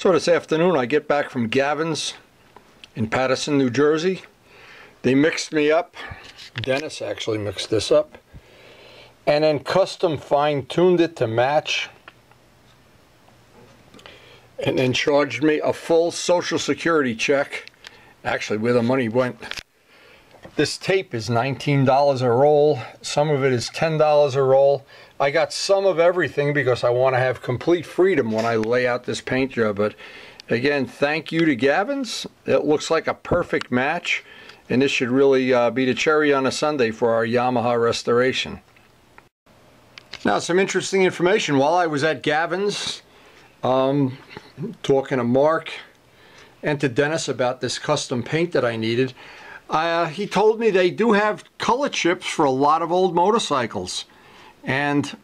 So this afternoon I get back from GAVINS in Paterson, New Jersey. They mixed me up. Dennis actually mixed this up. And then custom fine-tuned it to match. And then charged me a full Social Security check. Actually, where the money went. This tape is $19 a roll. Some of it is $10 a roll. I got some of everything because I want to have complete freedom when I lay out this paint job. But again, thank you to GAVINS. It looks like a perfect match. And this should really be the cherry on a sundae for our Yamaha restoration. Now, some interesting information. While I was at GAVINS, talking to Mark and to Dennis about this custom paint that I needed, he told me they do have color chips for a lot of old motorcycles. And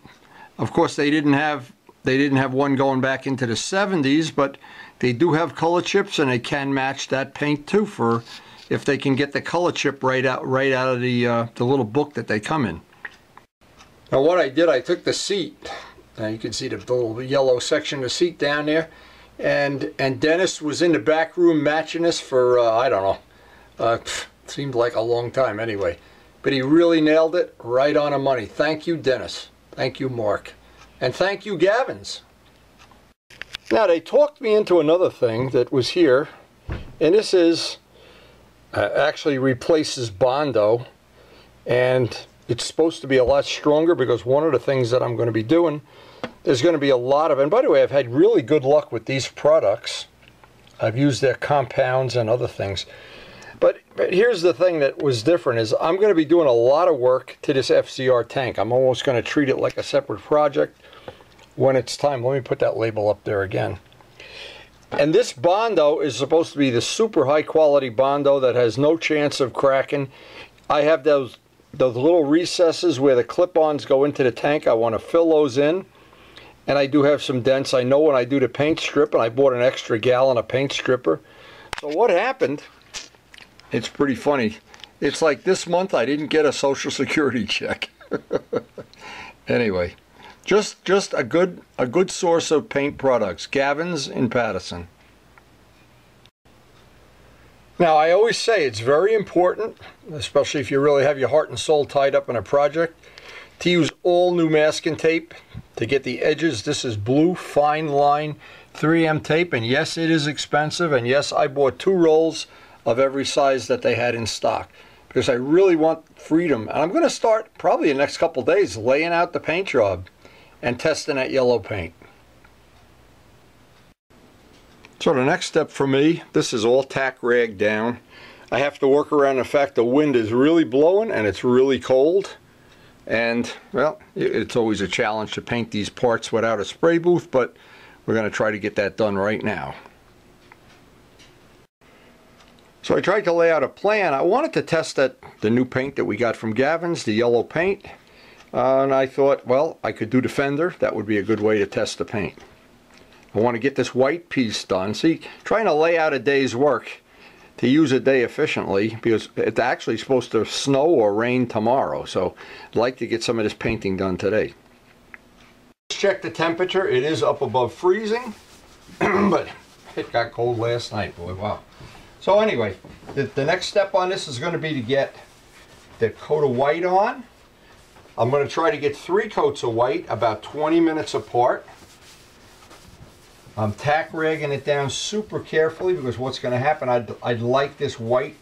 of course they didn't have one going back into the 70s, but they do have color chips, and they can match that paint too, for if they can get the color chip right out of the little book that they come in. Now what I did, I took the seat. Now you can see the little yellow section of the seat down there, and Dennis was in the back room matching this for I don't know, seemed like a long time anyway. But he really nailed it right on the money. Thank you, Dennis. Thank you, Mark. And thank you, GAVINS. Now, they talked me into another thing that was here. And this is, actually replaces Bondo. And it's supposed to be a lot stronger, because one of the things that I'm going to be doing, there's going to be a lot of, and by the way, I've had really good luck with these products. I've used their compounds and other things. But here's the thing that was different, is I'm going to be doing a lot of work to this FZR tank. I'm almost going to treat it like a separate project when it's time. Let me put that label up there again. And this Bondo is supposed to be the super high quality Bondo that has no chance of cracking. I have those little recesses where the clip-ons go into the tank. I want to fill those in. And I do have some dents. I know when I do the paint strip, and I bought an extra gallon of paint stripper. So what happened... It's pretty funny. It's like this month I didn't get a Social Security check. Anyway, just a good source of paint products. GAVINS in Paterson. Now, I always say it's very important, especially if you really have your heart and soul tied up in a project, to use all new masking tape to get the edges. This is blue fine line 3M tape, and yes, it is expensive, and yes, I bought 2 rolls of every size that they had in stock, because I really want freedom. And I'm going to start probably in the next couple days laying out the paint job and testing that yellow paint. So the next step for me, this is all tack rag down. I have to work around the fact the wind is really blowing and it's really cold. And well, it's always a challenge to paint these parts without a spray booth, but we're going to try to get that done right now. So I tried to lay out a plan. I wanted to test the new paint that we got from GAVINS, the yellow paint. And I thought, well, I could do the fender. That would be a good way to test the paint. I want to get this white piece done. See, trying to lay out a day's work to use a day efficiently, because it's actually supposed to snow or rain tomorrow. So I'd like to get some of this painting done today. Let's check the temperature. It is up above freezing, but it got cold last night, boy, wow. So anyway, the next step on this is going to be to get the coat of white on. I'm going to try to get 3 coats of white about 20 minutes apart. I'm tack ragging it down super carefully, because what's going to happen, I'd like this white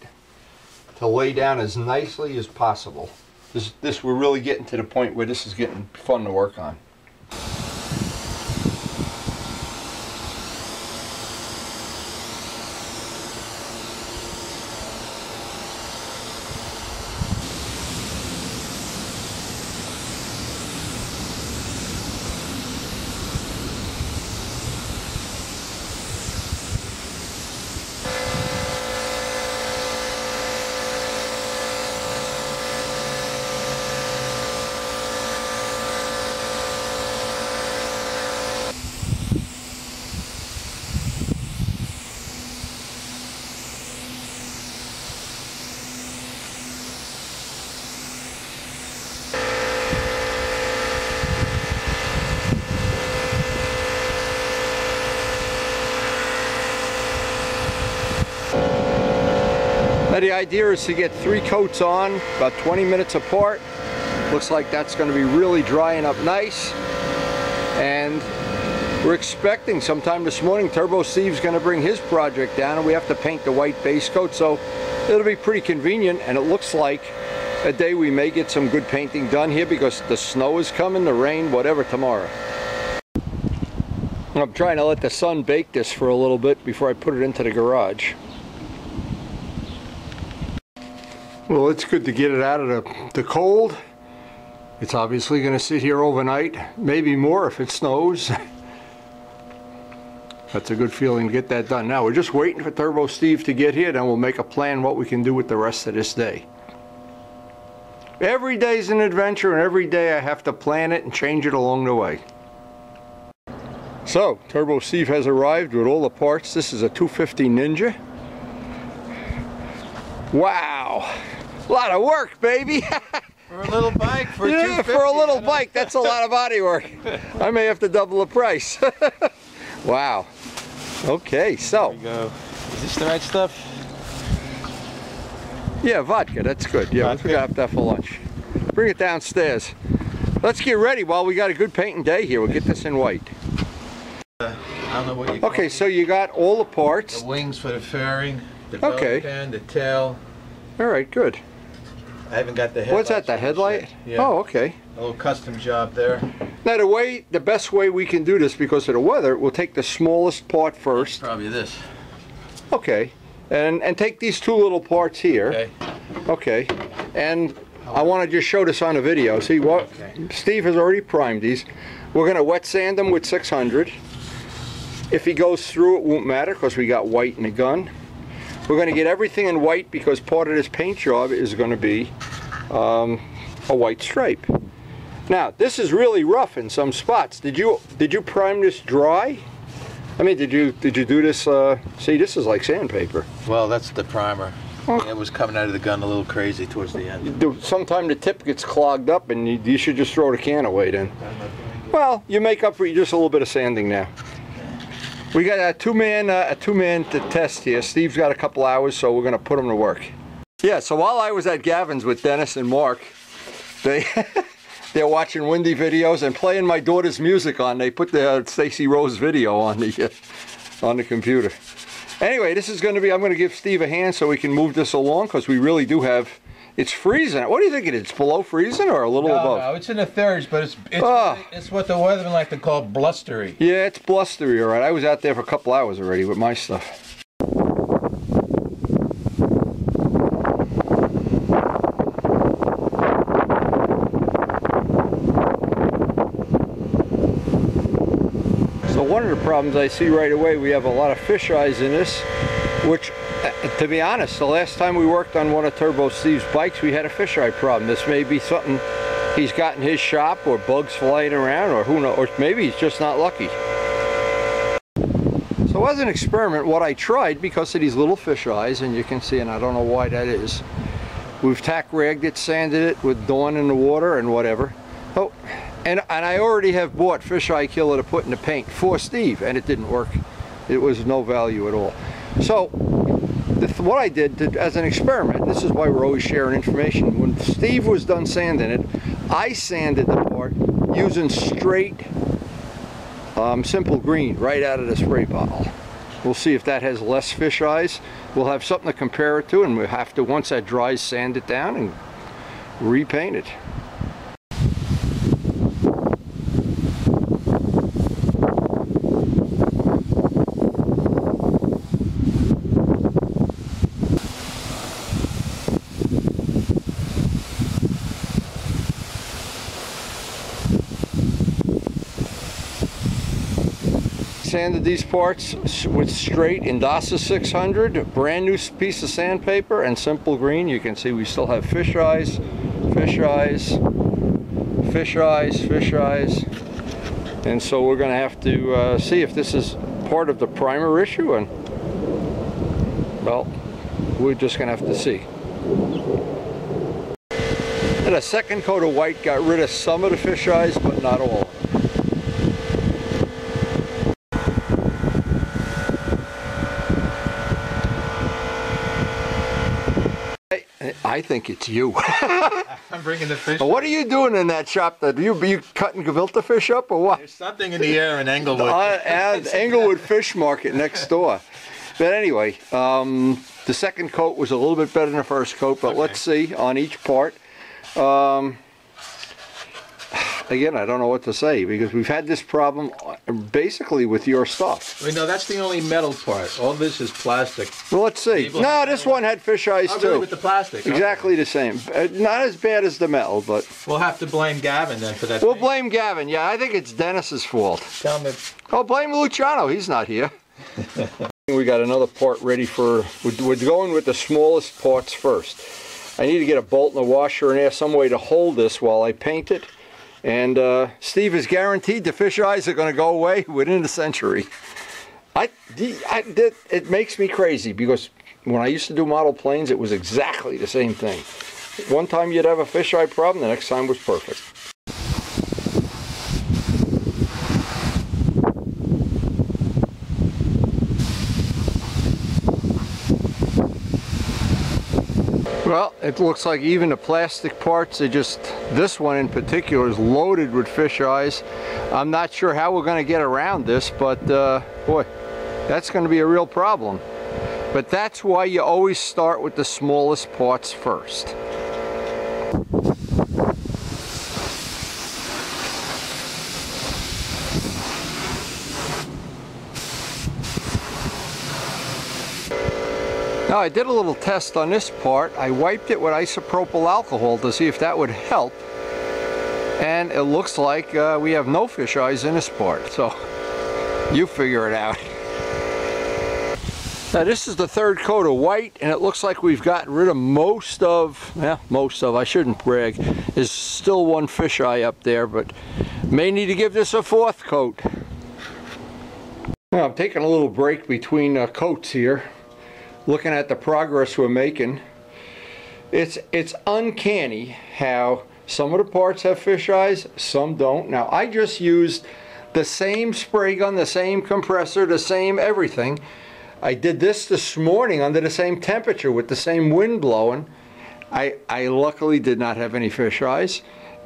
to lay down as nicely as possible. We're really getting to the point where this is getting fun to work on. Now the idea is to get 3 coats on, about 20 minutes apart. Looks like that's going to be really drying up nice. And we're expecting sometime this morning, Turbo Steve's going to bring his project down and we have to paint the white base coat. So it'll be pretty convenient, and it looks like a day we may get some good painting done here because the snow is coming, the rain, whatever, tomorrow. I'm trying to let the sun bake this for a little bit before I put it into the garage. Well, it's good to get it out of the cold. It's obviously going to sit here overnight, maybe more if it snows. That's a good feeling to get that done. Now we're just waiting for Turbo Steve to get here, then we'll make a plan what we can do with the rest of this day. Every day's an adventure, and every day I have to plan it and change it along the way. So, Turbo Steve has arrived with all the parts. This is a 250 Ninja. Wow! A lot of work, baby! For a little bike, for yeah, for a little bike, that's a lot of body work. I may have to double the price. Wow. Okay, so. There we go. Is this the right stuff? Yeah, vodka, that's good. Yeah, vodka. we have that for lunch. Bring it downstairs. Let's get ready while we got a good painting day here. We'll get this in white. I don't know what you call Okay, it. so you got all the parts. The wings for the fairing, the bell pin, the tail. All right, good. I haven't got the headlight. What's that, the headlight? Yeah. Oh, okay. A little custom job there. Now the best way we can do this because of the weather, we'll take the smallest part first. Probably this. Okay. And take these 2 little parts here. Okay. Okay. And I want to just show this on a video. See what? Okay. Steve has already primed these. We're going to wet sand them with 600. If he goes through, it won't matter because we got white in the gun. We're going to get everything in white because part of this paint job is going to be a white stripe. Now, this is really rough in some spots. Did you prime this dry? I mean, did you do this? See, this is like sandpaper. Well, that's the primer. Oh. It was coming out of the gun a little crazy towards the end. Sometimes the tip gets clogged up, and you should just throw the can away then. Well, you make up for just a little bit of sanding now. We got a two-man to test here. Steve's got a couple hours, so we're going to put him to work. Yeah, so while I was at Gavin's with Dennis and Mark, they're watching windy videos and playing my daughter's music on. They put the Stacy Rose video on the computer. Anyway, this is going to be, I'm going to give Steve a hand so we can move this along because we really do have, it's freezing. What do you think it is? It's below freezing or a little above? No, it's in the 30s, but it's what the weathermen like to call blustery. Yeah, it's blustery, all right. I was out there for a couple hours already with my stuff. So one of the problems I see right away, we have a lot of fisheyes in this, which, to be honest, the last time we worked on one of Turbo Steve's bikes, we had a fisheye problem. This may be something he's got in his shop, or bugs flying around, or who knows, or maybe he's just not lucky. So as an experiment, what I tried, because of these little fisheyes, and you can see, and I don't know why that is, we've tack ragged it, sanded it with Dawn in the water and whatever. Oh, and I already have bought fisheye killer to put in the paint for Steve, and it didn't work. It was no value at all. So what I did as an experiment, this is why we're always sharing information. When Steve was done sanding it, I sanded the part using straight simple green right out of the spray bottle. We'll see if that has less fisheyes. We'll have something to compare it to, and we'll have to, once that dries, sand it down and repaint it. Sanded these parts with straight Indasa 600, brand new piece of sandpaper, and simple green. You can see we still have fisheyes, fisheyes, fisheyes, fisheyes, and so we're going to have to see if this is part of the primer issue, and well, we're just going to have to see. And a second coat of white got rid of some of the fisheyes, but not all. I think it's you. I'm bringing the fish. What are you doing in that shop? That you cutting gefilte fish up or what? There's something in the air in Englewood. And Englewood Fish Market next door. But anyway, the second coat was a little bit better than the first coat, but let's see on each part. Again, I don't know what to say because we've had this problem basically with your stuff. Wait, no, that's the only metal part. All this is plastic. Well, let's see. No, this one had fish eyes too. Really, with the plastic. Exactly the same. Not as bad as the metal, but... We'll have to blame Gavin then for that. We'll blame Gavin. Yeah, I think it's Dennis's fault. Tell me. Oh, blame Luciano. He's not here. We got another part ready for... We're going with the smallest parts first. I need to get a bolt and a washer in there, some way to hold this while I paint it. And Steve is guaranteed the fish eyes are going to go away within a century. It makes me crazy because when I used to do model planes, it was exactly the same thing. One time you'd have a fish eye problem, the next time was perfect. Well, it looks like even the plastic parts, this one in particular is loaded with fish eyes. I'm not sure how we're going to get around this, but boy, that's going to be a real problem. But that's why you always start with the smallest parts first. Now I did a little test on this part. I wiped it with isopropyl alcohol to see if that would help. And it looks like we have no fish eyes in this part. So you figure it out. Now this is the third coat of white and it looks like we've gotten rid of most of, I shouldn't brag. There's still one fish eye up there, but may need to give this a fourth coat. Now I'm taking a little break between coats here. Looking at the progress we're making, it's uncanny how some of the parts have fish eyes, some don't. Now I just used the same spray gun, the same compressor, the same everything. I did this morning under the same temperature with the same wind blowing. I luckily did not have any fish eyes.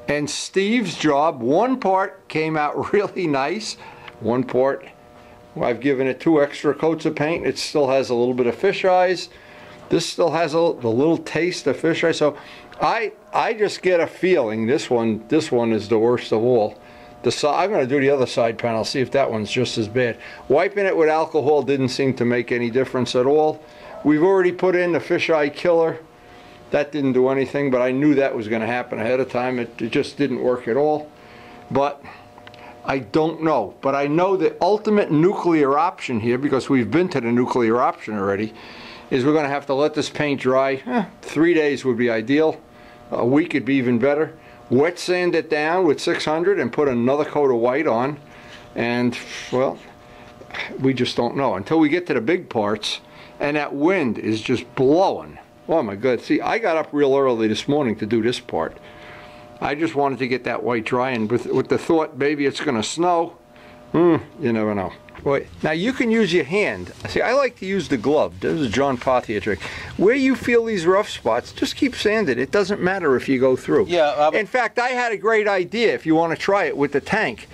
And Steve's job, one part came out really nice, one part I've given it 2 extra coats of paint. It still has a little bit of fish eyes. This still has the little taste of fish eyes. So I just get a feeling this one is the worst of all. I'm going to do the other side panel, see if that one's just as bad. Wiping it with alcohol didn't seem to make any difference at all. We've already put in the fish eye killer. That didn't do anything, but I knew that was going to happen ahead of time. It just didn't work at all. But I don't know, but I know the ultimate nuclear option here, because we've been to the nuclear option already, is we're going to have to let this paint dry. 3 days would be ideal. A week would be even better. Wet sand it down with 600 and put another coat of white on. And, well, we just don't know until we get to the big parts. And that wind is just blowing. Oh my God. See, I got up real early this morning to do this part. I just wanted to get that white dry, and with the thought maybe it's going to snow. You never know. Wait, now you can use your hand. See, I like to use the glove. This is a John Pothier trick. Where you feel these rough spots, just keep sanding. It doesn't matter if you go through. Yeah. In fact, I had a great idea if you want to try it with the tank.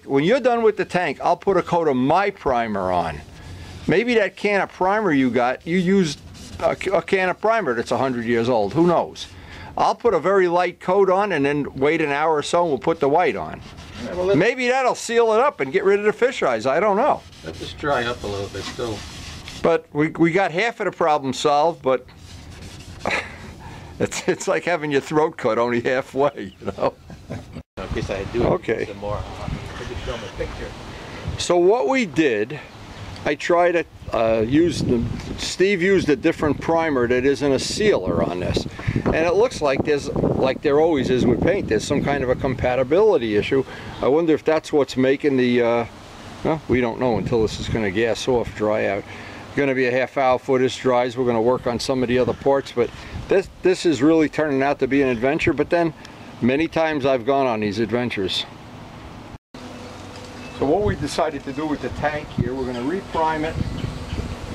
When you're done with the tank, I'll put a coat of my primer on. Maybe that can of primer you got, you used a can of primer that's 100 years old. Who knows? I'll put a very light coat on and then wait an hour or so and we'll put the white on. Yeah, well, maybe that'll seal it up and get rid of the fish eyes. I don't know. Let this dry up a little bit still. But we got half of the problem solved, but it's like having your throat cut only halfway, you know. In case I do okay. Some more. I just show them a picture. So what we did, I tried to Steve used a different primer that isn't a sealer on this, and it looks like there always is with paint, there's some kind of a compatibility issue. I wonder if that's what's making the well, we don't know until this is going to gas off, dry out. Going to be a half hour before this dries. We're going to work on some of the other parts, but this is really turning out to be an adventure. But then many times I've gone on these adventures. So what we decided to do with the tank here, we're going to reprime it,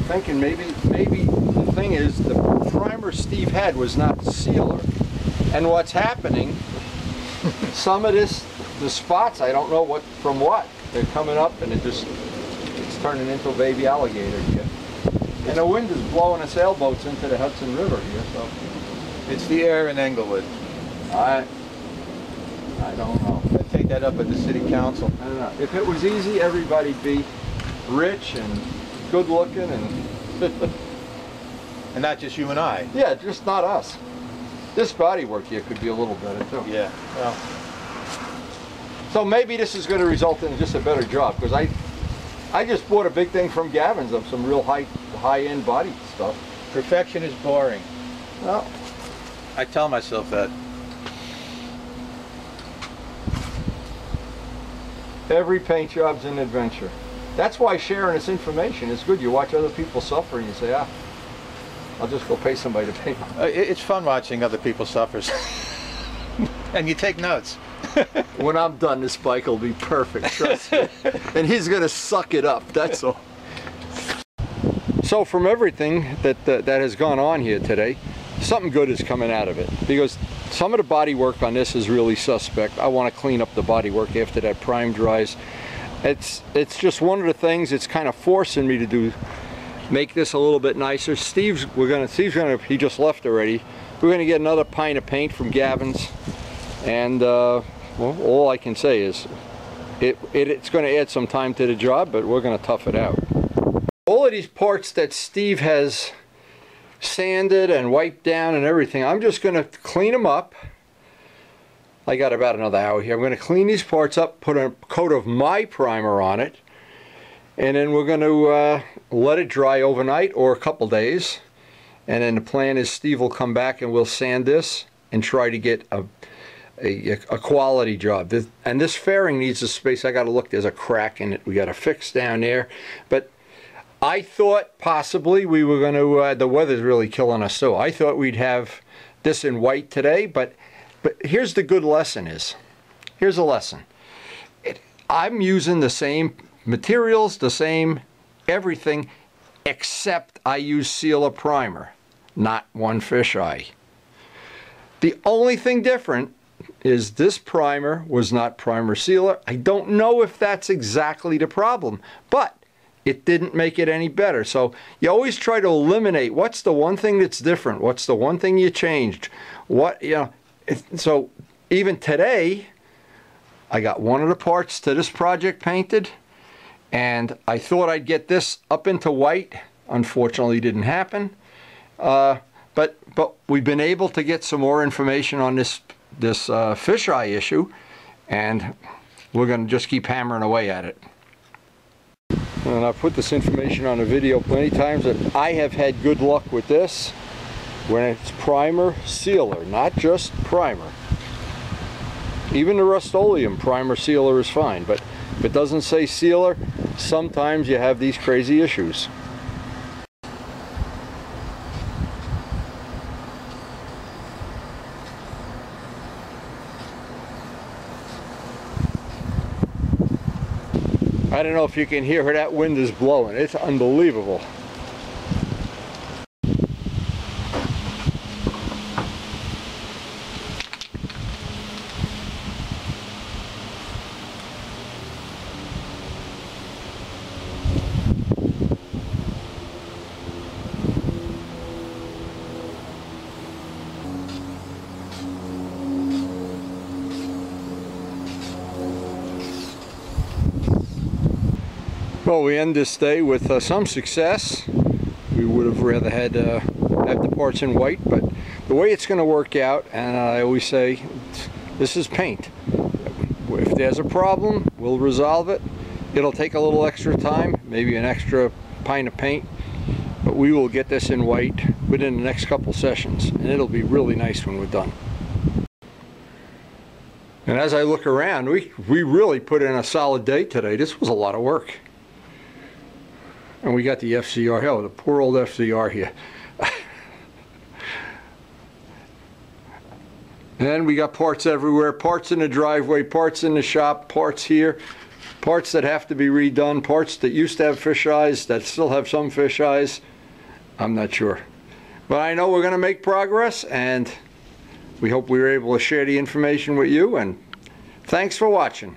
thinking maybe thing is the primer Steve had was not sealer. And what's happening, some of the spots, I don't know what from what, they're coming up and it's turning into a baby alligator here. And the wind is blowing the sailboats into the Hudson River here, so. It's the air in Englewood. I don't know. I'd take that up at the city council. I don't know. If it was easy, everybody'd be rich and good looking and and not just you and I. yeah, just not us. This body work here could be a little better too. Yeah. Well. So maybe this is going to result in just a better job, because I just bought a big thing from Gavin's of some real high-end body stuff. Perfection is boring. Well, I tell myself that. every paint job's an adventure. That's why sharing this information is good. You watch other people suffer and you say, ah, I'll just go pay somebody to paint. It's fun watching other people suffer. And you take notes. When I'm done, this bike will be perfect, trust me. And he's going to suck it up, that's all. So from everything that has gone on here today, something good is coming out of it. Because some of the body work on this is really suspect. I want to clean up the body work after that prime dries. It's just one of the things it's kind of forcing me to do, make this a little bit nicer. Steve's gonna, he just left already. We're gonna get another pint of paint from Gavin's, and well, all I can say is it's gonna add some time to the job, but we're gonna tough it out. All of these parts that Steve has sanded and wiped down and everything, I'm just gonna clean them up. I got about another hour here. I'm going to clean these parts up, put a coat of my primer on it, and then we're going to let it dry overnight or a couple days. And then the plan is Steve will come back and we'll sand this and try to get a quality job. And this fairing needs a space. I got to look, there's a crack in it. We got to fix down there. But I thought possibly we were going to, the weather's really killing us, so I thought we'd have this in white today, but here's the good lesson is, here's a lesson. I'm using the same materials, the same everything, except I use sealer primer, not one fisheye. The only thing different is this primer was not primer sealer. I don't know if that's exactly the problem, but it didn't make it any better. So you always try to eliminate what's the one thing that's different, what's the one thing you changed, what, you know. So even today, I got one of the parts to this project painted, and I thought I'd get this up into white. Unfortunately, it didn't happen. But we've been able to get some more information on this fisheye issue, and we're going to just keep hammering away at it. And I've put this information on a video plenty times that I have had good luck with this when it's primer sealer, not just primer. Even the Rust-Oleum primer sealer is fine, but if it doesn't say sealer, sometimes you have these crazy issues. I don't know if you can hear her, that wind is blowing. It's unbelievable. Well, we end this day with some success. We would have rather had the parts in white, but the way it's going to work out, and I always say, this is paint. If there's a problem, we'll resolve it. It'll take a little extra time, maybe an extra pint of paint, but we will get this in white within the next couple sessions, and it'll be really nice when we're done. And as I look around, we really put in a solid day today. This was a lot of work. And we got the FZR, hell, the poor old FZR here. And we got parts everywhere, parts in the driveway, parts in the shop, parts here, parts that have to be redone, parts that used to have fish eyes, that still have some fish eyes. I'm not sure. But I know we're going to make progress, and we hope we were able to share the information with you, and thanks for watching.